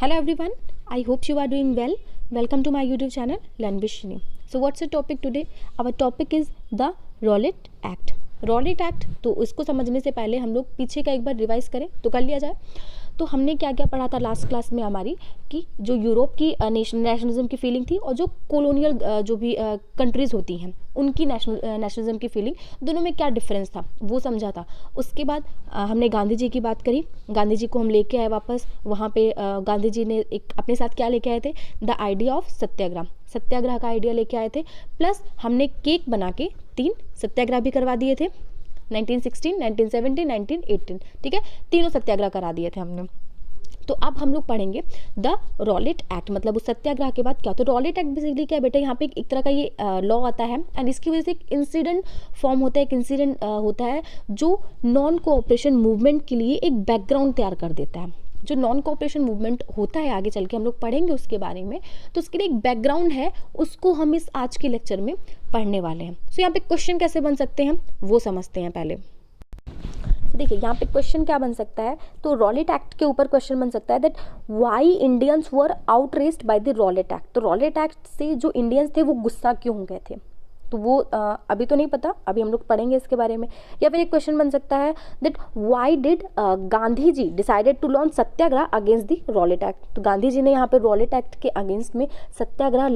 Hello everyone, I hope you are doing well. Welcome to my YouTube channel Learn with Shini. So what's the topic today? Our topic is the Rowlatt Act. Rowlatt act, तो इसको समझने से पहले हम लोग पीछे का एक बार रिवाइज करें तो कर लिया जाए। तो हमने क्या क्या पढ़ा था लास्ट क्लास में हमारी, कि जो यूरोप की नेशनलिज्म की फीलिंग थी और जो कॉलोनियल जो भी कंट्रीज़ होती हैं उनकी नेशनलिज्म की फीलिंग, दोनों में क्या डिफरेंस था वो समझा था। उसके बाद हमने गांधी जी की बात करी। गांधी जी को हम लेके आए वापस, वहाँ पे गांधी जी ने एक अपने साथ क्या लेके आए थे, द आइडिया ऑफ सत्याग्रह, सत्याग्रह का आइडिया लेके आए थे। प्लस हमने केक बना के 3 सत्याग्रह भी करवा दिए थे, 1916, 1917, 1918, ठीक है, तीनों सत्याग्रह करा दिए थे हमने। तो अब हम लोग पढ़ेंगे द रॉलेट एक्ट, मतलब उस सत्याग्रह के बाद क्या। तो रॉलेट एक्ट बेसिकली क्या है बेटा, यहाँ पे एक तरह का ये लॉ आता है एंड इसकी वजह से एक इंसिडेंट फॉर्म होता है, एक इंसिडेंट होता है जो नॉन कोऑपरेशन मूवमेंट के लिए एक बैकग्राउंड तैयार कर देता है। जो नॉन कोऑपरेशन मूवमेंट होता है आगे चल के हम लोग पढ़ेंगे उसके बारे में, तो उसके लिए एक बैकग्राउंड है, उसको हम इस आज के लेक्चर में पढ़ने वाले हैं। सो यहाँ पे क्वेश्चन कैसे बन सकते हैं वो समझते हैं पहले। तो देखिए यहाँ पे क्वेश्चन क्या बन सकता है, तो रॉलेट एक्ट के ऊपर क्वेश्चन बन सकता है that why Indians were outraged by the Rowlatt act. तो रॉलेट एक्ट से जो इंडियंस थे वो गुस्सा क्यों हो गए थे, तो वो अभी तो नहीं पता, अभी हम लोग पढ़ेंगे इसके बारे में। या फिर एक क्वेश्चन बन सकता है that why did Gandhi ji decided to launch satyagraha against the Rowlatt act. तो गांधी जी ने यहाँ पे रॉलेट एक्ट के अगेंस्ट में सत्याग्रह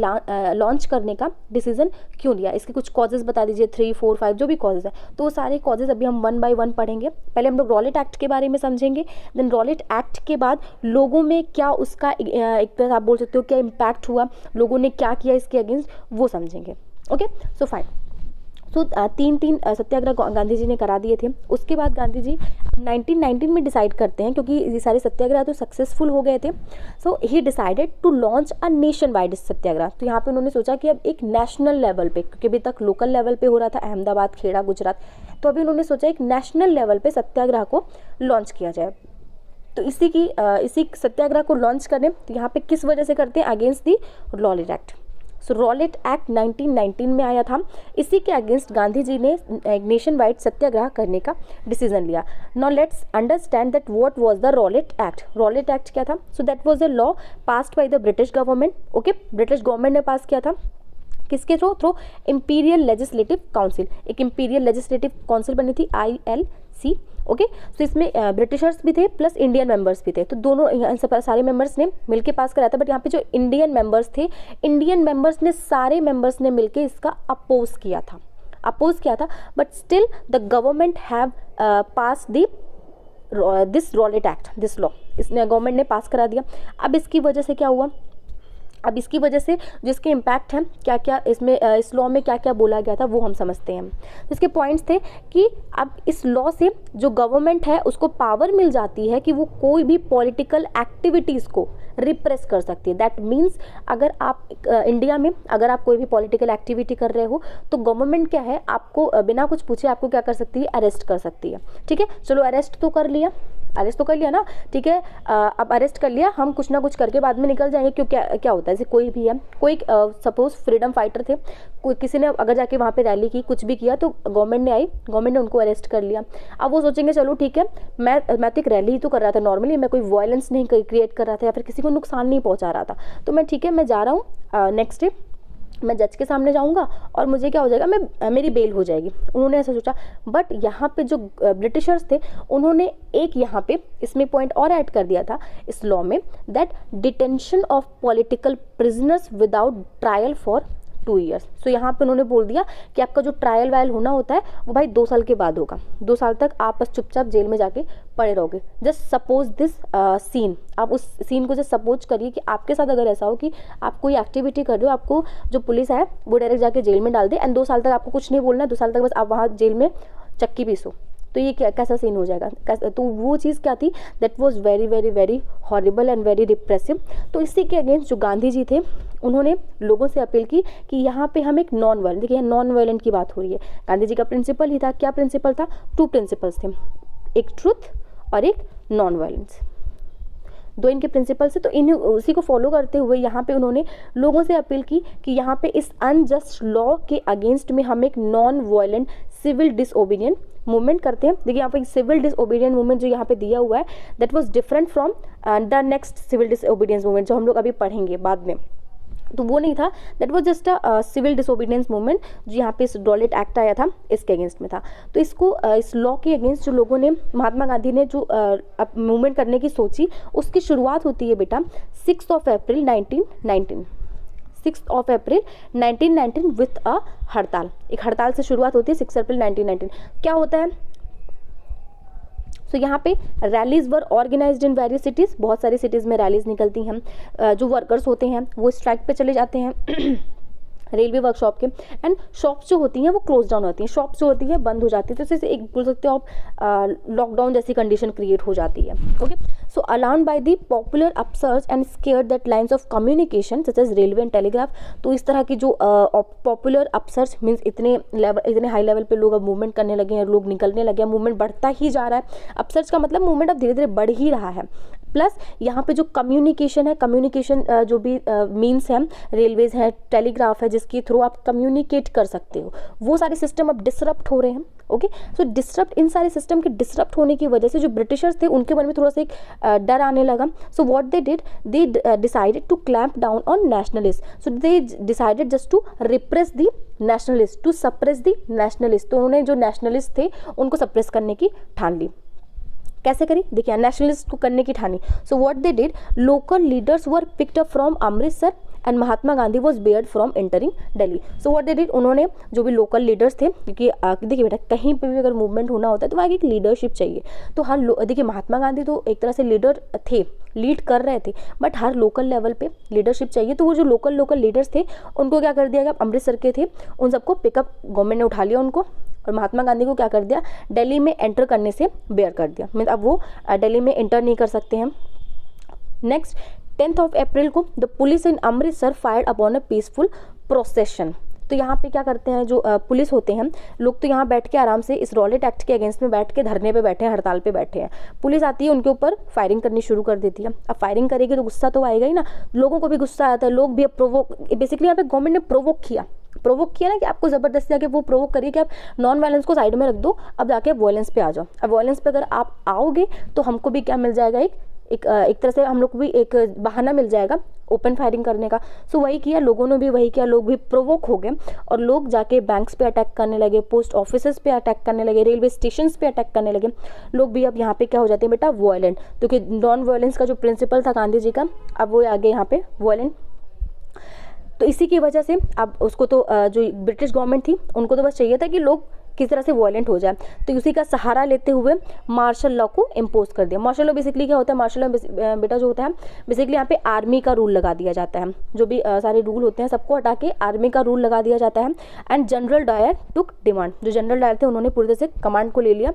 लॉन्च करने का डिसीजन क्यों लिया, इसके कुछ कॉजेज बता दीजिए, 3, 4, 5 जो भी कॉजेज है। तो वो सारे कॉजेज अभी हम 1 बाय 1 पढ़ेंगे। पहले हम लोग रॉलेट एक्ट के बारे में समझेंगे, देन रॉलेट एक्ट के बाद लोगों में क्या उसका एक तरह आप बोल सकते हो क्या इम्पैक्ट हुआ, लोगों ने क्या किया इसके अगेंस्ट, वो समझेंगे। Okay, so fine. तो 3 सत्याग्रह गांधी जी ने करा दिए थे। उसके बाद गांधी जी 1919 में डिसाइड करते हैं, क्योंकि ये सारे सत्याग्रह तो सक्सेसफुल हो गए थे, so he decided to launch a nation wide satyagraha. तो यहाँ पे उन्होंने सोचा कि अब एक नेशनल लेवल पे, क्योंकि अभी तक लोकल लेवल पे हो रहा था अहमदाबाद, खेड़ा, गुजरात, तो अभी उन्होंने सोचा एक नेशनल लेवल पे सत्याग्रह को लॉन्च किया जाए। तो इसी सत्याग्रह को लॉन्च करें तो यहाँ पे किस वजह से करते हैं, against the Rowlatt act. So Rowlatt act 1919 में आया था, इसी के अगेंस्ट गांधी जी ने एक नेशन वाइड सत्याग्रह करने का डिसीजन लिया। Now let's understand that what was the Rowlatt act. Rowlatt act क्या था, so that was a law passed by the British government. Okay, British government ने पास किया था, किसके थ्रू इंपीरियल लेजिस्लेटिव काउंसिल, एक इंपीरियल लेजिस्लेटिव काउंसिल बनी थी, ILC। Okay, तो इसमें ब्रिटिशर्स भी थे प्लस इंडियन मेंबर्स भी थे, तो दोनों सारे मेंबर्स ने मिलके पास कराया था। बट यहाँ पे जो इंडियन मेंबर्स थे, इंडियन मेंबर्स ने सारे मेंबर्स ने मिलके इसका अपोज किया था, but still the government have pass this Rowlatt act, this law, इसने गवर्नमेंट ने पास करा दिया। अब इसकी वजह से क्या हुआ, अब इसकी वजह से जिसके इम्पैक्ट हैं, क्या क्या इसमें इस लॉ में क्या क्या बोला गया था वो हम समझते हैं। इसके पॉइंट्स थे कि अब इस लॉ से जो गवर्नमेंट है उसको पावर मिल जाती है कि वो कोई भी पॉलिटिकल एक्टिविटीज़ को रिप्रेस कर सकती है। दैट मीन्स अगर आप इंडिया में अगर आप कोई भी पॉलिटिकल एक्टिविटी कर रहे हो तो गवर्नमेंट क्या है, आपको बिना कुछ पूछे आपको क्या कर सकती है, अरेस्ट कर सकती है। ठीक है, चलो अरेस्ट तो कर लिया ना, ठीक है, अब अरेस्ट कर लिया, हम कुछ ना कुछ करके बाद में निकल जाएंगे। क्यों, क्या होता है, जैसे कोई भी है, कोई सपोज फ्रीडम फाइटर थे, कोई किसी ने अगर जाके वहाँ पे रैली की, कुछ भी किया, तो गवर्नमेंट ने उनको अरेस्ट कर लिया। अब वो सोचेंगे चलो ठीक है, मैं तो एक रैली ही तो कर रहा था नॉर्मली, मैं कोई वायलेंस नहीं क्रिएट कर रहा था या फिर किसी को नुकसान नहीं पहुँचा रहा था, तो मैं ठीक है, मैं जा रहा हूँ, नेक्स्ट डे मैं जज के सामने जाऊंगा और मुझे क्या हो जाएगा, मेरी बेल हो जाएगी। उन्होंने ऐसा सोचा। बट यहाँ पे जो ब्रिटिशर्स थे उन्होंने एक यहाँ पे इसमें पॉइंट और ऐड कर दिया था इस लॉ में, that detention of political prisoners without trial for 2 years। सो यहाँ पे उन्होंने बोल दिया कि आपका जो ट्रायल वायल होना होता है वो भाई 2 साल के बाद होगा, 2 साल तक आप बस चुपचाप जेल में जाके पड़े रहोगे। जस्ट सपोज दिस सीन, आप उस सीन को जस्ट सपोज करिए कि आपके साथ अगर ऐसा हो कि आप कोई एक्टिविटी कर रहे हो, आपको जो पुलिस है वो डायरेक्ट जाके जेल में डाल दे एंड 2 साल तक आपको कुछ नहीं बोलना है, 2 साल तक बस आप वहाँ जेल में चक्की पीसो, तो ये कैसा सीन हो जाएगा। तो वो चीज़ क्या थी, that was very very very horrible and very repressive. तो इसी के अगेंस्ट जो गांधी जी थे उन्होंने लोगों से अपील की कि यहाँ पे हम एक नॉन वायलेंट, देखिए नॉन वायलेंट की बात हो रही है, गांधी जी का प्रिंसिपल ही था, क्या प्रिंसिपल था, 2 प्रिंसिपल्स थे, एक ट्रुथ और एक नॉन वायलेंस, 2 इनके प्रिंसिपल से। तो उसी को फॉलो करते हुए यहाँ पे उन्होंने लोगों से अपील की कि यहाँ पे इस अनजस्ट लॉ के अगेंस्ट में हम एक non violent civil disobedient movement करते हैं, देखिए यहाँ पे सिविल डिसओबीडियंस मूवमेंट जो यहाँ पे दिया हुआ है that was different from the next civil disobedience movement जो हम लोग अभी पढ़ेंगे बाद में, तो वो नहीं था, that was just a civil disobedience movement जो यहाँ पे इस रॉलेट एक्ट आया था इसके अगेंस्ट में था। तो इसको इस लॉ के अगेंस्ट जो लोगों ने, महात्मा गांधी ने जो मूवमेंट करने की सोची, उसकी शुरुआत होती है बेटा 6 अप्रैल 1919, 6 अप्रैल 1919 विथ अ हड़ताल, एक हड़ताल से शुरुआत होती है 6 अप्रैल 1919। क्या होता है, तो यहाँ पे rallies were organised in various cities, बहुत सारी सिटीज़ में रैलीज निकलती हैं, जो वर्कर्स होते हैं वो स्ट्राइक पे चले जाते हैं रेलवे वर्कशॉप के, एंड शॉप्स जो होती हैं वो क्लोज डाउन होती हैं, शॉप्स जो होती है बंद हो जाती है, तो इससे एक बोल सकते हो आप लॉकडाउन जैसी कंडीशन क्रिएट हो जाती है। Okay, so alarmed by the popular upsurge and scared that lines of communication such as railway and telegraph, तो इस तरह की जो पॉपुलर अपसर्ज मीन्स इतने हाई लेवल पे लोग अब मूवमेंट करने लगे हैं, लोग निकलने लगे हैं, मूवमेंट बढ़ता ही जा रहा है, अपसर्ज का मतलब मूवमेंट अब धीरे धीरे बढ़ ही रहा है। प्लस यहाँ पे जो कम्युनिकेशन है, कम्युनिकेशन जो भी मीन्स हैं, रेलवेज है, टेलीग्राफ है, जिसके थ्रू आप कम्युनिकेट कर सकते हो, वो सारे सिस्टम अब डिसरप्ट हो रहे हैं। ओके, सो डिसरप्ट, इन सारे सिस्टम के डिसरप्ट होने की वजह से जो ब्रिटिशर्स थे उनके मन में थोड़ा सा एक डर आने लगा। So what they did, they decided to clamp down on nationalist, so they decided just to repress the nationalist, to suppress the nationalist, तो उन्होंने जो नेशनलिस्ट थे उनको सप्रेस करने की ठान ली। कैसे करी, देखिए नेशनलिस्ट को करने की ठानी। सो what they did, local leaders were picked up from Amritsar and Mahatma Gandhi was Baird from entering Delhi. So what they did, उन्होंने जो भी लोकल लीडर्स थे, क्योंकि देखिए बेटा कहीं पे भी अगर मूवमेंट होना होता है तो वहाँ एक लीडरशिप चाहिए, तो हर देखिए महात्मा गांधी तो एक तरह से लीडर थे, लीड कर रहे थे, बट हर लोकल लेवल पे लीडरशिप चाहिए, तो वो जो लोकल लीडर्स थे उनको क्या कर दिया गया, अमृतसर के थे उन सबको पिकअप गवर्नमेंट ने उठा लिया उनको, और महात्मा गांधी को क्या कर दिया, दिल्ली में एंटर करने से बेयर कर दिया, मीन अब वो दिल्ली में एंटर नहीं कर सकते हैं। नेक्स्ट 10 अप्रैल को the police in Amritsar fired upon a peaceful procession, तो यहाँ पे क्या करते हैं जो पुलिस होते हैं लोग, तो यहाँ बैठ के आराम से इस रॉलेट एक्ट के अगेंस्ट में बैठ के धरने पे बैठे हैं, हड़ताल पे बैठे हैं, पुलिस आती है उनके ऊपर फायरिंग करनी शुरू कर देती है। अब फायरिंग करेगी तो गुस्सा तो आएगा ही ना, लोगों को भी गुस्सा आता है, लोग भी प्रोवोक, बेसिकली यहाँ पे गवर्नमेंट ने प्रोवोक किया ना, कि आपको ज़बरदस्ती आके वो प्रोवोक करिए कि आप नॉन वायलेंस को साइड में रख दो, अब जाके वायलेंस पे आ जाओ। अब वायलेंस पे अगर आप आओगे तो हमको भी क्या मिल जाएगा, एक तरह से हम लोग को भी एक बहाना मिल जाएगा ओपन फायरिंग करने का। सो वही किया, लोगों ने भी वही किया, लोग भी प्रोवोक हो गए और लोग जाके बैंक्स पे अटैक करने लगे, पोस्ट ऑफिसेस पे अटैक करने लगे, रेलवे स्टेशंस पे अटैक करने लगे। लोग भी अब यहाँ पे क्या हो जाते हैं बेटा, वायलेंट, क्योंकि नॉन वायलेंस का जो प्रिंसिपल था गांधी जी का, अब वो आगे यहाँ पे वायलेंट। तो इसी की वजह से अब उसको तो जो ब्रिटिश गवर्नमेंट थी उनको तो बस चाहिए था कि लोग किस तरह से वायलेंट हो जाए, तो उसी का सहारा लेते हुए मार्शल लॉ को इम्पोज कर दिया। मार्शल लॉ बेसिकली क्या होता है, मार्शल लॉ बेटा जो होता है बेसिकली यहाँ पे आर्मी का रूल लगा दिया जाता है, जो भी सारे रूल होते हैं सबको हटा के आर्मी का रूल लगा दिया जाता है। And general Dyer took demand, जो जनरल डायर थे उन्होंने पूरी तरह से कमांड को ले लिया।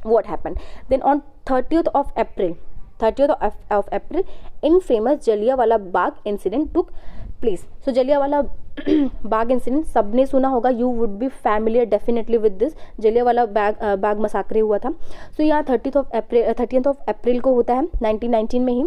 What happened then on 30th of April infamous Jallianwala Bagh incident took place. So Jallianwala Bagh incident सबने सुना होगा, you would be familiar definitely with this, Jallianwala Bagh massacre हुआ था। सो यहाँ 30th of April को होता है 1919 में ही।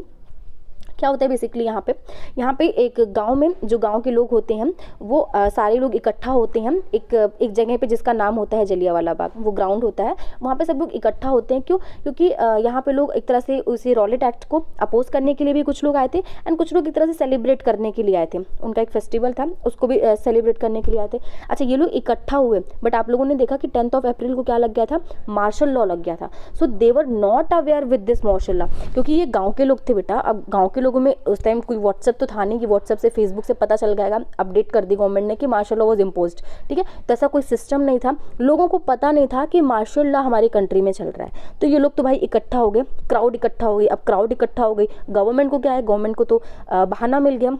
क्या होता है बेसिकली यहाँ पे एक गांव में जो गांव के लोग होते हैं वो सारे लोग इकट्ठा होते हैं एक जगह पे जिसका नाम होता है जलियांवाला बाग, वो ग्राउंड होता है, वहाँ पे सब लोग इकट्ठा होते हैं। क्यों? क्योंकि यहाँ पे लोग एक तरह से उसी रॉलेट एक्ट को अपोज करने के लिए भी कुछ लोग आए थे, एंड कुछ लोग एक तरह से सेलिब्रेट करने के लिए आए थे, उनका एक फेस्टिवल था उसको भी सेलिब्रेट करने के लिए आए थे। अच्छा, ये लोग इकट्ठा हुए, बट आप लोगों ने देखा कि 10 अप्रैल को क्या लग गया था, मार्शल लॉ लग गया था। So they were not aware with this martial law, क्योंकि ये गाँव के लोग थे बेटा। अब गाँव के लोगों में उस टाइम कोई व्हाट्सएप तो था नहीं कि व्हाट्सएप से फेसबुक से पता चल जाएगा, अपडेट कर दी गवर्नमेंट ने कि मार्शल लॉ वाज इम्पोज्ड, ठीक है, तो ऐसा कोई सिस्टम नहीं था, लोगों को पता नहीं था कि मार्शल लॉ हमारी कंट्री में चल रहा है। तो ये लोग तो भाई इकट्ठा हो गए, क्राउड इकट्ठा हो गई। अब क्राउड इकट्ठा हो गई, गवर्नमेंट को क्या है, गवर्नमेंट को तो बहाना मिल गया,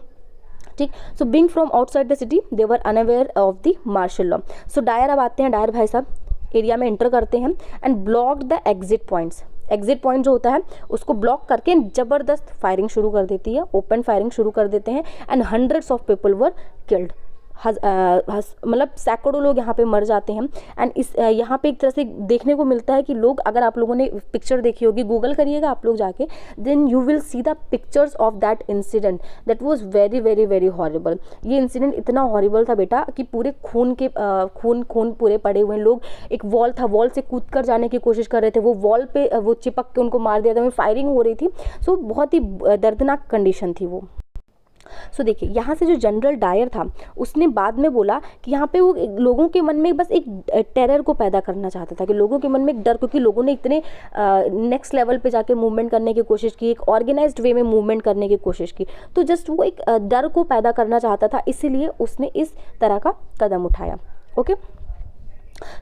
ठीक। So being from outside the city they were unaware of the martial law. So Dyer अब आते हैं, डायर भाई साहब एरिया में एंटर करते हैं and block the exit points. Exit point जो होता है उसको ब्लॉक करके ज़बरदस्त फायरिंग शुरू कर देती है, ओपन फायरिंग शुरू कर देते हैं, and hundreds of people were killed. मतलब सैकड़ों लोग यहाँ पे मर जाते हैं। एंड इस यहाँ पे एक तरह से देखने को मिलता है कि लोग, अगर आप लोगों ने पिक्चर देखी होगी, गूगल करिएगा आप लोग जाके, then you will see the pictures of that incident that was very very very horrible. ये इंसिडेंट इतना हॉरिबल था बेटा कि पूरे खून पूरे पड़े हुए लोग, एक वॉल था, वॉल से कूद कर जाने की कोशिश कर रहे थे, वो वॉल पे वो चिपक के उनको मार दिया था, फायरिंग हो रही थी। सो बहुत ही दर्दनाक कंडीशन थी वो। सो देखिए, यहाँ से जो जनरल डायर था उसने बाद में बोला कि यहाँ पे वो लोगों के मन में बस एक टेरर को पैदा करना चाहता था, कि लोगों के मन में एक डर, क्योंकि लोगों ने इतने नेक्स्ट लेवल पे जाके मूवमेंट करने की कोशिश की, एक ऑर्गेनाइज्ड वे में मूवमेंट करने की कोशिश की, तो जस्ट वो एक डर को पैदा करना चाहता था, इसीलिए उसने इस तरह का कदम उठाया। Okay,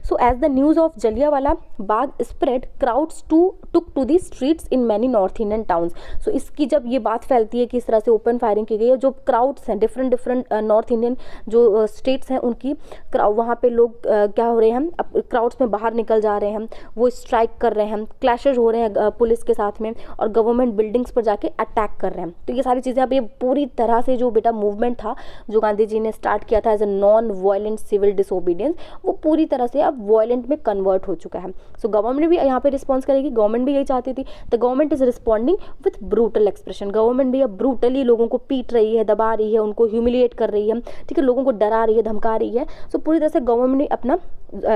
So as the news of Jallianwala Bagh spread, crowds took to the streets in many North Indian towns. So इसकी जब ये बात फैलती है कि इस तरह से ओपन फायरिंग की गई है, जो क्राउड्स हैं डिफरेंट नॉर्थ इंडियन जो स्टेट्स हैं उनकी, वहाँ पे लोग क्या हो रहे हैं, अब क्राउड्स में बाहर निकल जा रहे हैं, वो स्ट्राइक कर रहे हैं, क्लैशेज हो रहे हैं पुलिस के साथ में, और गवर्नमेंट बिल्डिंग्स पर जाके अटैक कर रहे हैं। तो ये सारी चीज़ें, अब ये पूरी तरह से जो बेटा मूवमेंट था जो गांधी जी ने स्टार्ट किया था as a non violent civil disobedience, वो पूरी तरह से अब वायलेंट में कन्वर्ट हो चुका है। सो गवर्नमेंट भी यहाँ पे रिस्पॉन्स करेगी, गवर्नमेंट भी यही चाहती थी। The government is responding with brutal expression. Government भी अब ब्रूटली लोगों को पीट रही है, दबा रही है, उनको ह्यूमिलिएट कर रही है, ठीक है, लोगों को डरा रही है, धमका रही है। सो पूरी तरह से गवर्नमेंट ने अपना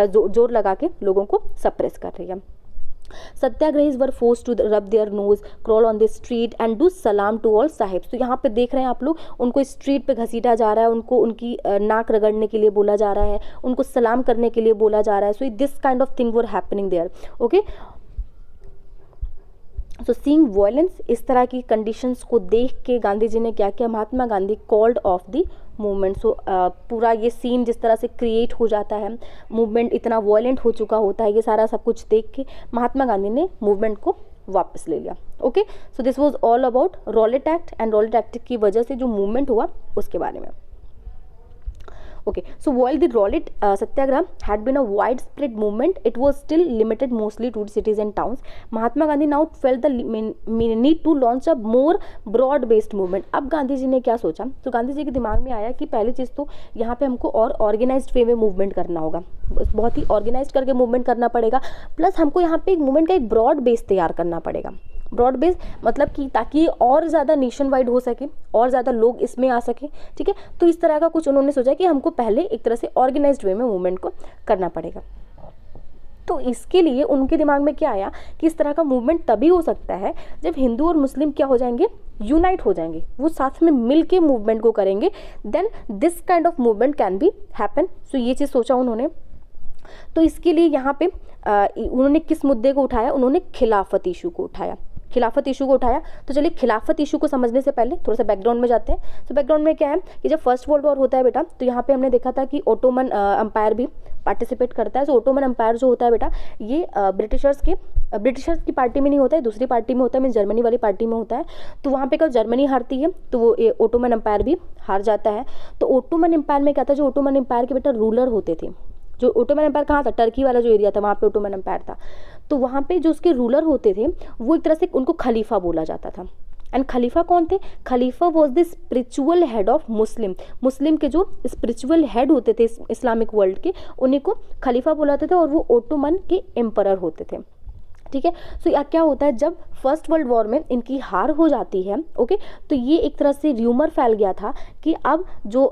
जोर लगा के लोगों को सप्रेस कर रही है। Satyagrahis were forced to rub their nose, crawl on the street and do सलाम टू ऑल साहिब्स। तो यहाँ पे देख रहे हैं आप लोग, उनको स्ट्रीट पे घसीटा जा रहा है, उनको उनकी नाक रगड़ने के लिए बोला जा रहा है, उनको सलाम करने के लिए बोला जा रहा है। So this kind of thing were happening there. Okay, so seeing violence, इस तरह की कंडीशंस को देख के गांधी जी ने क्या किया, Mahatma Gandhi called off the movement. So पूरा ये सीन जिस तरह से क्रिएट हो जाता है, मूवमेंट इतना वायलेंट हो चुका होता है, ये सारा सब कुछ देख के महात्मा गांधी ने मूवमेंट को वापस ले लिया। Okay, so this was all about Rowlatt act, and Rowlatt act की वजह से जो मूवमेंट हुआ उसके बारे में। Okay, so while the Rowlatt Satyagraha had been a widespread movement, it was still limited mostly to cities and towns. Mahatma Gandhi now felt the need to launch a more broad-based movement. अब गांधी जी ने क्या सोचा, तो गांधी जी के दिमाग में आया कि पहली चीज़ तो यहाँ पे हमको और ऑर्गेनाइज्ड वे में मूवमेंट करना होगा, बहुत ही ऑर्गेनाइज करके मूवमेंट करना पड़ेगा, प्लस हमको यहाँ पे एक मूवमेंट का एक ब्रॉड बेस तैयार करना पड़ेगा। ब्रॉड बेस मतलब कि ताकि और ज़्यादा नेशन वाइड हो सके, और ज़्यादा लोग इसमें आ सके, ठीक है। तो इस तरह का कुछ उन्होंने सोचा कि हमको पहले एक तरह से ऑर्गेनाइज्ड वे में मूवमेंट को करना पड़ेगा। तो इसके लिए उनके दिमाग में क्या आया कि इस तरह का मूवमेंट तभी हो सकता है जब हिंदू और मुस्लिम क्या हो जाएंगे, यूनाइट हो जाएंगे, वो साथ में मिल के मूवमेंट को करेंगे, then this kind of movement can be happen. So ये चीज़ सोचा उन्होंने। तो इसके लिए यहाँ पे उन्होंने किस मुद्दे को उठाया, उन्होंने खिलाफत इशू को उठाया, खिलाफत इशू को उठाया। तो चलिए खिलाफत इशू को समझने से पहले थोड़ा सा बैकग्राउंड में जाते हैं। तो बैकग्राउंड में क्या है कि जब फर्स्ट वर्ल्ड वॉर होता है बेटा, तो यहाँ पे हमने देखा था कि ओटोमन एम्पायर भी पार्टिसिपेट करता है। तो ओटोमन एम्पायर जो होता है बेटा, ये ब्रिटिशर्स की पार्टी में नहीं होता है, दूसरी पार्टी में होता है, मीन जर्मनी वाली पार्टी में होता है। तो वहाँ पे कब जर्मनी हारती है तो वो ओटोमन एम्पायर भी हार जाता है। तो ओटोमन एम्पायर में क्या था, जो ओटोमन एम्पायर के बेटा रूलर होते थे, जो ओटोमन एम्पायर कहाँ था, टर्की वाला जो एरिया था वहाँ पे ओटोमन एम्पायर था। तो वहाँ पे जो उसके रूलर होते थे वो एक तरह से उनको खलीफा बोला जाता था। एंड खलीफा कौन थे, खलीफा was the spiritual head of Muslim के जो स्पिरिचुअल हेड होते थे इस्लामिक वर्ल्ड के, उन्हीं को खलीफा बोलाते थे, और वो ओटोमन के एम्परर होते थे, ठीक है। सो या क्या होता है, जब फर्स्ट वर्ल्ड वॉर में इनकी हार हो जाती है, ओके, तो ये एक तरह से र्यूमर फैल गया था कि अब जो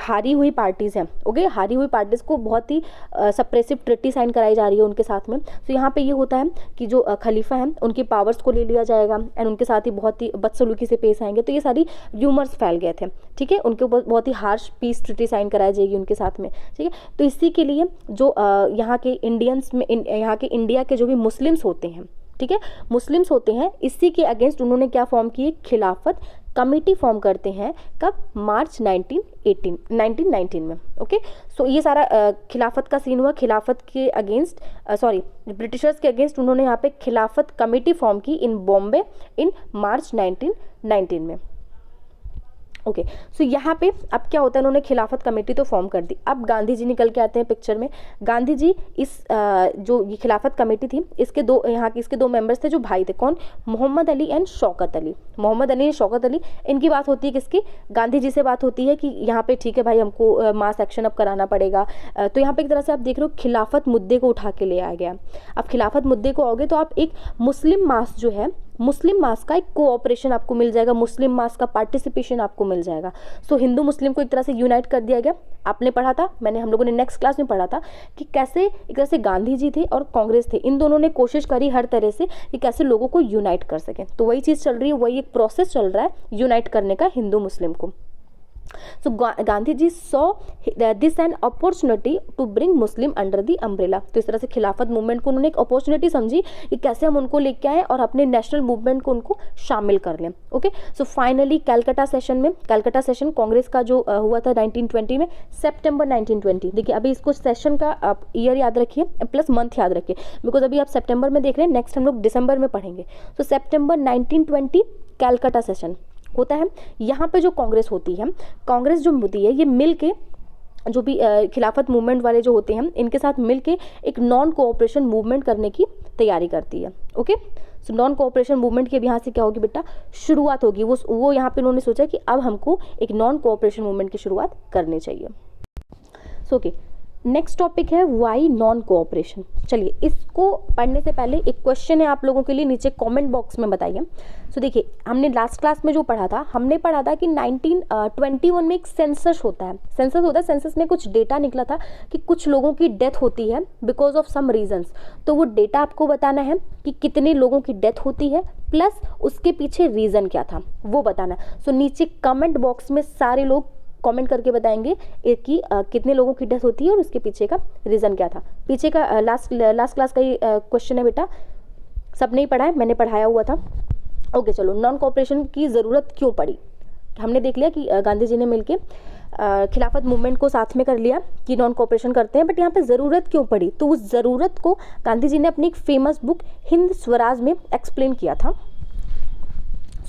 हारी हुई पार्टीज़ हैं, ओके, हारी हुई पार्टीज़ को बहुत ही सप्रेसिव ट्रिटी साइन कराई जा रही है उनके साथ में। तो यहाँ पे ये होता है कि जो खलीफा हैं उनकी पावर्स को ले लिया जाएगा, एंड उनके साथ ही बहुत ही बदसलूकी से पेश आएंगे। तो ये सारी र्यूमर्स फैल गए थे, ठीक है, उनके ऊपर बहुत ही हार्श पीस ट्रिटी साइन कराई जाएगी उनके साथ में, ठीक है। तो इसी के लिए जो यहाँ के इंडियंस में, यहाँ के इंडिया के जो भी मुस्लिम्स होते हैं, ठीक है, मुस्लिम्स होते हैं, इसी के अगेंस्ट उन्होंने क्या फॉर्म की, खिलाफत कमेटी फॉर्म करते हैं। कब, मार्च 1919 में, ओके। सो ये सारा खिलाफत का सीन हुआ, खिलाफत के अगेंस्ट ब्रिटिशर्स के अगेंस्ट उन्होंने यहाँ पे खिलाफत कमेटी फॉर्म की इन बॉम्बे इन मार्च 1919 में, ओके सो यहाँ पे अब क्या होता है, उन्होंने खिलाफत कमेटी तो फॉर्म कर दी। अब गांधी जी निकल के आते हैं पिक्चर में। गांधी जी इस जो ये खिलाफत कमेटी थी, इसके दो यहाँ के इसके दो मेंबर्स थे जो भाई थे। कौन? मोहम्मद अली एंड शौकत अली। मोहम्मद अली एंड शौकत अली, इनकी बात होती है किसकी? गांधी जी से बात होती है कि यहाँ पे ठीक है भाई, हमको मास एक्शन अब कराना पड़ेगा। तो यहाँ पे एक तरह से आप देख रहे हो खिलाफत मुद्दे को उठा के ले आया गया। अब खिलाफत मुद्दे को आओगे तो आप एक मुस्लिम मास जो है, मुस्लिम मास का एक कोऑपरेशन आपको मिल जाएगा, मुस्लिम मास का पार्टिसिपेशन आपको मिल जाएगा। सो हिंदू मुस्लिम को एक तरह से यूनाइट कर दिया गया। आपने पढ़ा था, हम लोगों ने नेक्स्ट क्लास में पढ़ा था कि कैसे एक तरह से गांधी जी थे और कांग्रेस थे, इन दोनों ने कोशिश करी हर तरह से कि कैसे लोगों को यूनाइट कर सकें। तो वही चीज़ चल रही है, वही एक प्रोसेस चल रहा है यूनाइट करने का हिंदू मुस्लिम को। So Gandhi ji saw this an opportunity to bring Muslim under the umbrella. तो इस तरह से खिलाफत मूवमेंट को उन्होंने एक अपॉर्चुनिटी समझी कि कैसे हम उनको लेके आए और अपने नेशनल मूवमेंट को उनको शामिल कर लें। Okay so finally Calcutta session Congress का जो हुआ था 1920 में, सितंबर 1920। देखिए अभी इसको सेशन का आप ईयर याद रखिए प्लस मंथ याद रखिए, बिकॉज अभी आप सितंबर में देख रहे हैं, नेक्स्ट हम लोग दिसंबर में पढ़ेंगे। तो सितंबर 1920 कैलकाटा सेशन होता है। यहाँ पे जो कांग्रेस होती है, कांग्रेस जो होती है, ये मिल के जो भी खिलाफत मूवमेंट वाले जो होते हैं, इनके साथ मिल के एक नॉन कोऑपरेशन मूवमेंट करने की तैयारी करती है। Okay so non cooperation movement की अब यहाँ से क्या होगी बेटा, शुरुआत होगी। वो यहाँ पे उन्होंने सोचा कि अब हमको एक नॉन कोऑपरेशन मूवमेंट की शुरुआत करनी चाहिए। सो ओके नेक्स्ट टॉपिक है वाई नॉन कोऑपरेशन। चलिए इसको पढ़ने से पहले एक क्वेश्चन है आप लोगों के लिए, नीचे कमेंट बॉक्स में बताइए। सो देखिए हमने लास्ट क्लास में जो पढ़ा था, हमने पढ़ा था कि 1921 में एक सेंसस होता है। सेंसस में कुछ डेटा निकला था कि कुछ लोगों की डेथ होती है बिकॉज ऑफ सम रीजंस। तो वो डेटा आपको बताना है कि कितने लोगों की डेथ होती है प्लस उसके पीछे रीज़न क्या था वो बताना। सो नीचे कमेंट बॉक्स में सारे लोग कमेंट करके बताएंगे कि कितने लोगों की डेथ होती है और उसके पीछे का रीज़न क्या था। पीछे का लास्ट क्लास का ही क्वेश्चन है बेटा, सब नहीं पढ़ा है, मैंने पढ़ाया हुआ था। ओके चलो, नॉन कोऑपरेशन की ज़रूरत क्यों पड़ी? हमने देख लिया कि गांधी जी ने मिलके खिलाफत मूवमेंट को साथ में कर लिया कि नॉन कोऑपरेशन करते हैं, बट यहाँ पे ज़रूरत क्यों पड़ी? तो उस ज़रूरत को गांधी जी ने अपनी एक फेमस बुक हिंद स्वराज में एक्सप्लेन किया था।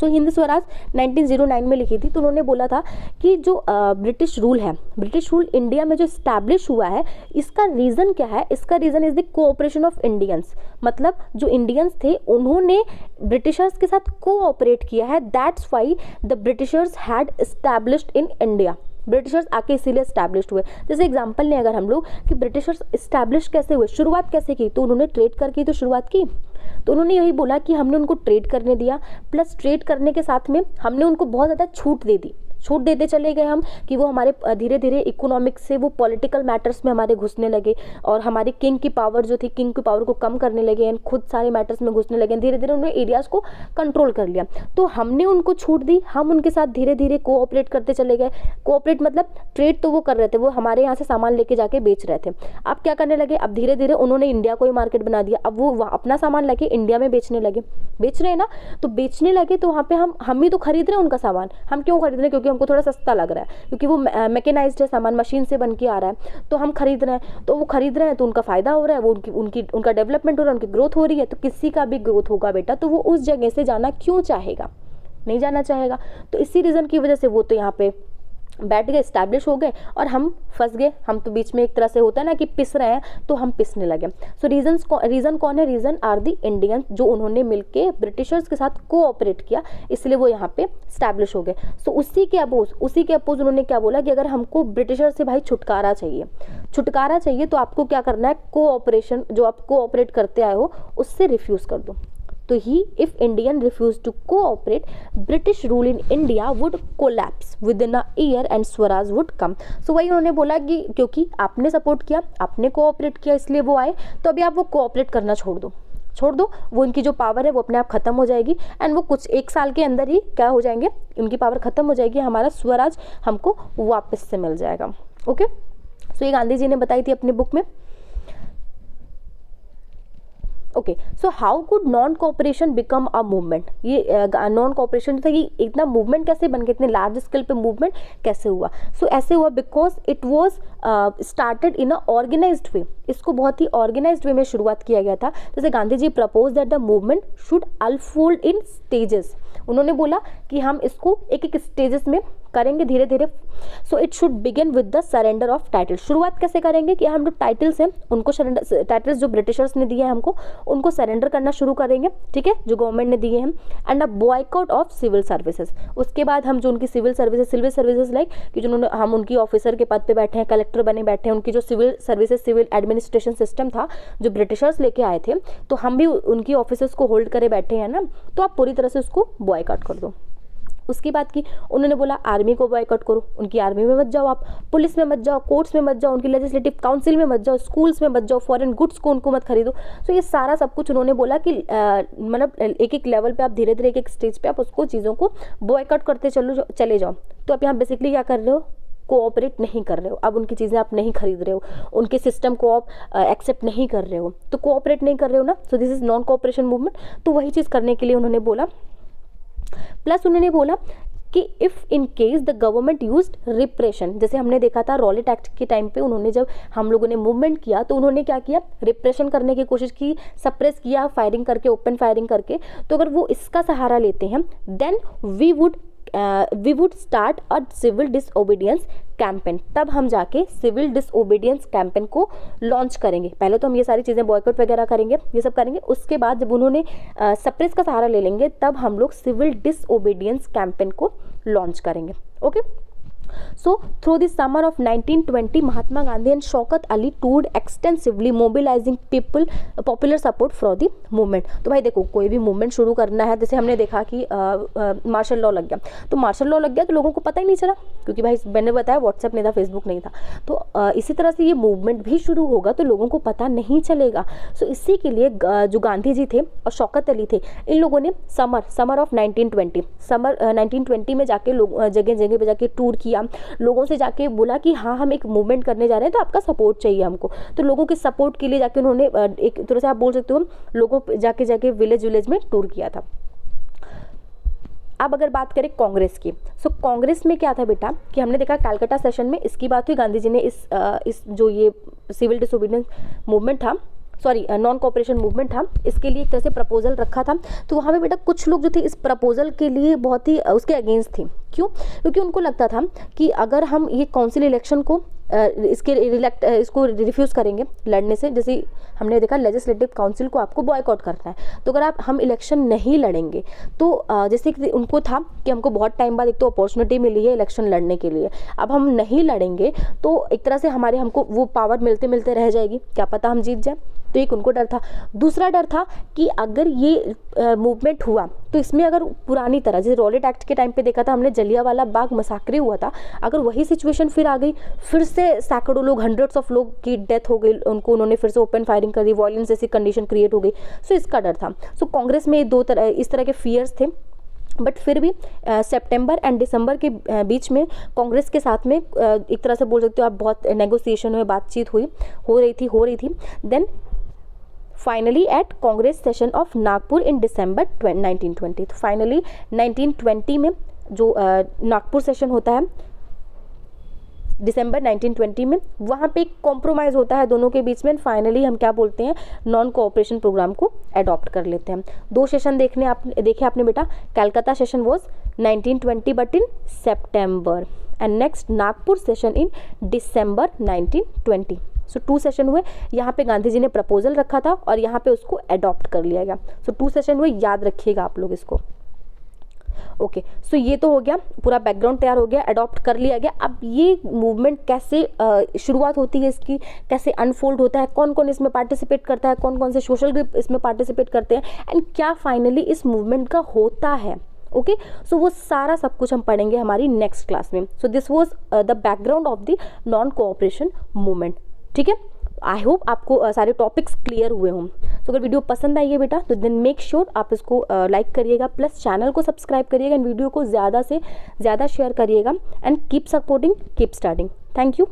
सो हिंद स्वराज 1909 में लिखी थी। तो उन्होंने बोला था कि जो ब्रिटिश रूल है, ब्रिटिश रूल इंडिया में जो इस्टेब्लिश हुआ है, इसका रीज़न क्या है? इसका reason is the cooperation of Indians. मतलब जो इंडियंस थे उन्होंने ब्रिटिशर्स के साथ कोऑपरेट किया है, that's why the Britishers had established in India. Britishers आके इसीलिए इस्टेब्लिश्ड हुए। जैसे एग्जांपल लें अगर हम लोग कि ब्रिटिशर्स इस्टेब्लिश कैसे हुए, शुरुआत कैसे की, तो उन्होंने ट्रेड करके तो शुरुआत की। तो उन्होंने यही बोला कि हमने उनको ट्रेड करने दिया, प्लस ट्रेड करने के साथ में हमने उनको बहुत ज़्यादा छूट दे दी। छूट देते चले गए हम कि वो हमारे धीरे धीरे इकोनॉमिक्स से वो पॉलिटिकल मैटर्स में हमारे घुसने लगे और हमारे किंग की पावर जो थी, किंग की पावर को कम करने लगे एंड खुद सारे मैटर्स में घुसने लगे। धीरे धीरे उन्होंने एरियाज़ को कंट्रोल कर लिया। तो हमने उनको छूट दी, हम उनके साथ धीरे धीरे कोऑपरेट करते चले गए। कोऑपरेट मतलब ट्रेड तो वो कर रहे थे, वो हमारे यहाँ से सामान लेके जाके बेच रहे थे। अब क्या करने लगे, अब धीरे धीरे उन्होंने इंडिया को ही मार्केट बना दिया। अब वो अपना सामान लेके इंडिया में बेचने लगे। बेच रहे हैं ना, तो बेचने लगे तो वहाँ पे हम ही तो खरीद रहे हैं उनका सामान। हम क्यों खरीद रहे हैं? क्योंकि हमको थोड़ा सस्ता लग रहा है, क्योंकि वो मैकेनाइज्ड है, सामान मशीन से बन के आ रहा है, तो हम खरीद रहे हैं। तो वो खरीद रहे हैं तो उनका फायदा हो रहा है, वो उनका डेवलपमेंट हो रहा है, उनकी ग्रोथ हो रही है। तो किसी का भी ग्रोथ होगा बेटा, तो वो उस जगह से जाना क्यों चाहेगा? नहीं जाना चाहेगा। तो इसी रीज़न की वजह से वो तो यहाँ पे बैठ गए, स्टैब्लिश हो गए और हम फंस गए। हम तो बीच में एक तरह से होता है ना कि पिस रहे हैं, तो हम पिसने लगे। सो रीज़न कौन है? रीज़न आर दी इंडियंस, जो उन्होंने मिलके ब्रिटिशर्स के साथ कोऑपरेट किया, इसलिए वो यहाँ पे स्टैब्लिश हो गए। सो उसी के अपोज उन्होंने क्या बोला कि अगर हमको ब्रिटिशर से भाई छुटकारा चाहिए तो आपको क्या करना है? कोऑपरेशन, जो आप कोऑपरेट करते आए हो उससे रिफ्यूज़ कर दो। तो if Indian refuse to cooperate, British rule in India would collapse within a year and swaraj would come. So वही उन्होंने बोला कि क्योंकि आपने सपोर्ट किया, आपने कोऑपरेट किया, इसलिए वो आए, तो अभी आप वो कोऑपरेट करना छोड़ दो। वो उनकी जो पावर है वो अपने आप खत्म हो जाएगी एंड वो कुछ एक साल के अंदर ही क्या हो जाएंगे, उनकी पावर खत्म हो जाएगी, हमारा स्वराज हमको वापस से मिल जाएगा। ओके सो ये गांधी जी ने बताई थी अपनी बुक में। Okay so how could non cooperation become a movement? ये नॉन कोऑपरेशन था, ये इतना मूवमेंट कैसे बन गया, इतने लार्ज स्केल पे मूवमेंट कैसे हुआ? सो ऐसे हुआ because it was started in a organised way. इसको बहुत ही ऑर्गेनाइज्ड वे में शुरुआत किया गया था। जैसे Gandhi ji propose that the movement should unfold in stages. उन्होंने बोला कि हम इसको एक एक स्टेजेस में करेंगे धीरे धीरे। So it should begin with the surrender of title. शुरुआत कैसे करेंगे कि हम जो टाइटल्स हैं उनको सरेंडर, टाइटल्स जो ब्रिटिशर्स ने दिए हैं हमको, उनको सरेंडर करना शुरू करेंगे, ठीक है, जो गवर्नमेंट ने दिए हैं। And a boycott of civil services. उसके बाद हम जो उनकी सिविल सर्विसेज लाइक कि जिन्होंने, हम उनकी ऑफिसर के पद पे बैठे हैं, कलेक्टर बने बैठे हैं, उनकी जो civil services, civil administration system था जो ब्रिटिशर्स लेके आए थे, तो हम भी उनकी ऑफिसर्स को होल्ड करे बैठे हैं ना, तो आप पूरी तरह से उसको बॉयकॉट कर दो। उसकी बात की, उन्होंने बोला आर्मी को बॉयकॉट करो, उनकी आर्मी में मत जाओ, आप पुलिस में मत जाओ, कोर्ट्स में मत जाओ, उनकी लेजिस्लेटिव काउंसिल में मत जाओ, स्कूल्स में मत जाओ, फॉरेन गुड्स को उनको मत खरीदो। तो ये सारा सब कुछ उन्होंने बोला कि मतलब एक एक लेवल पे आप धीरे धीरे एक एक स्टेज पे आप उसको चीज़ों को बॉयकॉट करते चले जाओ। तो आप यहाँ बेसिकली क्या कर रहे हो, कोऑपरेट नहीं कर रहे हो, अब उनकी चीज़ें आप नहीं खरीद रहे हो, उनके सिस्टम को आप एक्सेप्ट नहीं कर रहे हो, तो कोऑपरेट नहीं कर रहे हो ना, so this is non cooperation movement. तो वही चीज़ करने के लिए उन्होंने बोला। प्लस उन्होंने बोला कि if in case the government used repression, जैसे हमने देखा था रॉलेट एक्ट के टाइम पे उन्होंने, जब हम लोगों ने मूवमेंट किया तो उन्होंने क्या किया, रिप्रेशन करने की कोशिश की, सप्रेस किया, फायरिंग करके, ओपन फायरिंग करके। तो अगर वो इसका सहारा लेते हैं then we would start a civil disobedience campaign, तब हम जाके सिविल डिसओबीडियंस कैंपेन को लॉन्च करेंगे। पहले तो हम ये सारी चीज़ें बॉयकॉट वगैरह करेंगे, ये सब करेंगे, उसके बाद जब उन्होंने सप्रेस का सहारा ले लेंगे तब हम लोग सिविल डिसओबीडियंस कैंपेन को लॉन्च करेंगे। Okay, So, through the summer of 1920, Mahatma Gandhi and Shaukat Ali toured extensively, mobilizing popular support for the movement. तो भाई देखो, कोई भी मूवमेंट शुरू करना है, जैसे हमने देखा कि मार्शल लॉ लग गया, तो मार्शल लॉ लग गया तो लोगों को पता ही नहीं चला, क्योंकि भाई मैंने बताया व्हाट्सएप नहीं था, फेसबुक नहीं था। तो इसी तरह से ये मूवमेंट भी शुरू होगा तो लोगों को पता नहीं चलेगा। सो इसी के लिए जो गांधी जी थे और शौकत अली थे, इन लोगों ने समर ऑफ 1920 में जाके लोग जगह जगह पे जाके टूर किया, लोगों से जाके बोला कि हाँ हम एक मूवमेंट करने जा रहे हैं तो आपका सपोर्ट चाहिए हमको। तो लोगों के सपोर्ट के लिए जाके उन्होंने एक तरह से आप बोल सकते हो लोगों जाके विलेज में टूर किया था। अब अगर बात करें कांग्रेस की, सो कांग्रेस में क्या था बेटा कि हमने देखा कलकत्ता सेशन में इसकी बात हुई, गांधी जी ने इस जो ये सिविल डिसोबीडियंस मूवमेंट था, सॉरी नॉन कोऑपरेशन मूवमेंट था, इसके लिए एक तरह से प्रपोजल रखा था। तो वहाँ पे बेटा कुछ लोग जो थे इस प्रपोजल के लिए बहुत ही उसके अगेंस्ट थे। क्यों? क्योंकि उनको लगता था कि अगर हम ये काउंसिल इलेक्शन को इसको रिफ्यूज़ करेंगे लड़ने से, जैसे हमने देखा लेजिस्लेटिव काउंसिल को आपको बॉयकॉट करना है, तो अगर हम इलेक्शन नहीं लड़ेंगे तो जैसे कि उनको था कि हमको बहुत टाइम बाद एक तो अपॉर्चुनिटी मिली है इलेक्शन लड़ने के लिए, अब हम नहीं लड़ेंगे तो एक तरह से हमको वो पावर मिलते मिलते रह जाएगी, क्या पता हम जीत जाए। तो एक उनको डर था। दूसरा डर था कि अगर ये मूवमेंट हुआ तो इसमें अगर पुरानी तरह, जैसे रॉलेट एक्ट के टाइम पे देखा था हमने, जलियांवाला बाग मसाकरे हुआ था, अगर वही सिचुएशन फिर आ गई, फिर से सैकड़ों लोग, हंड्रेड्स ऑफ लोग की डेथ हो गई, उनको उन्होंने फिर से ओपन फायरिंग कर दी, वॉयलेंस जैसी कंडीशन क्रिएट हो गई, सो इसका डर था। सो कांग्रेस में इस तरह के फियर्स थे। बट फिर भी सितंबर एंड दिसंबर के बीच में कांग्रेस के साथ में एक तरह से बोल सकते हो आप बहुत नेगोशिएशन हुए, बातचीत हो रही थी। Then finally at Congress session of Nagpur in December 1920, तो फाइनली 1920 में जो नागपुर सेशन होता है दिसंबर 1920 में, वहाँ पे एक कॉम्प्रोमाइज़ होता है दोनों के बीच में। फाइनली हम क्या बोलते हैं, नॉन कोऑपरेशन प्रोग्राम को अडॉप्ट कर लेते हैं। 2 सेशन देखे आपने बेटा, Calcutta session was 1920 but in September, and next Nagpur session in December 1920। So 2 session हुए, यहाँ पे गांधी जी ने प्रपोजल रखा था और यहाँ पे उसको अडॉप्ट कर लिया गया। सो 2 सेशन हुए, याद रखिएगा आप लोग इसको। ओके, सो ये तो हो गया, पूरा बैकग्राउंड तैयार हो गया, अडॉप्ट कर लिया गया। अब ये मूवमेंट कैसे शुरुआत होती है इसकी, कैसे अनफोल्ड होता है, कौन कौन इसमें पार्टिसिपेट करता है, कौन कौन से सोशल ग्रुप इसमें पार्टिसिपेट करते हैं, एंड क्या फाइनली इस मूवमेंट का होता है। ओके, सो वो सारा सब कुछ हम पढ़ेंगे हमारी नेक्स्ट क्लास में। So this was the background of the non cooperation movement. ठीक है, आई होप आपको सारे टॉपिक्स क्लियर हुए हों। तो अगर वीडियो पसंद आई है बेटा तो देन मेक श्योर आप इसको लाइक करिएगा, प्लस चैनल को सब्सक्राइब करिएगा, एंड वीडियो को ज़्यादा से ज़्यादा शेयर करिएगा, and keep supporting, keep starting. Thank you.